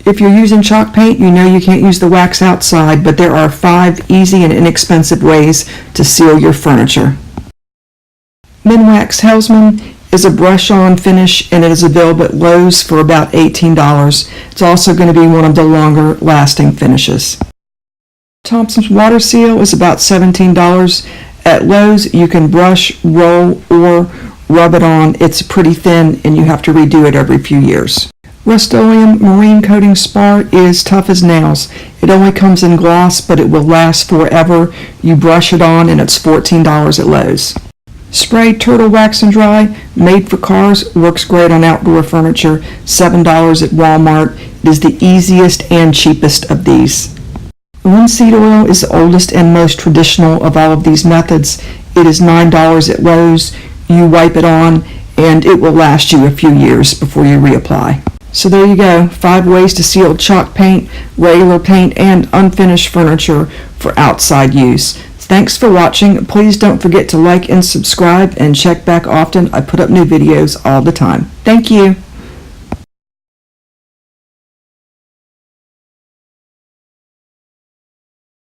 If you're using chalk paint, you know you can't use the wax outside, but there are 5 easy and inexpensive ways to seal your furniture. Minwax Hellsman is a brush-on finish, and it is available at Lowe's for about $18. It's also going to be one of the longer lasting finishes. Thompson's Water Seal is about $17. At Lowe's, you can brush, roll, or rub it on. It's pretty thin, and you have to redo it every few years. Rust-Oleum Marine Coating Spar is tough as nails. It only comes in gloss, but it will last forever. You brush it on, and it's $14 at Lowe's. Spray Turtle Wax and Dry, made for cars, works great on outdoor furniture, $7 at Walmart. It is the easiest and cheapest of these. Linseed oil is the oldest and most traditional of all of these methods. It is $9 at Lowe's. You wipe it on, and it will last you a few years before you reapply. So there you go, 5 ways to seal chalk paint, regular paint, and unfinished furniture for outside use. Thanks for watching. Please don't forget to like and subscribe, and check back often. I put up new videos all the time. Thank you.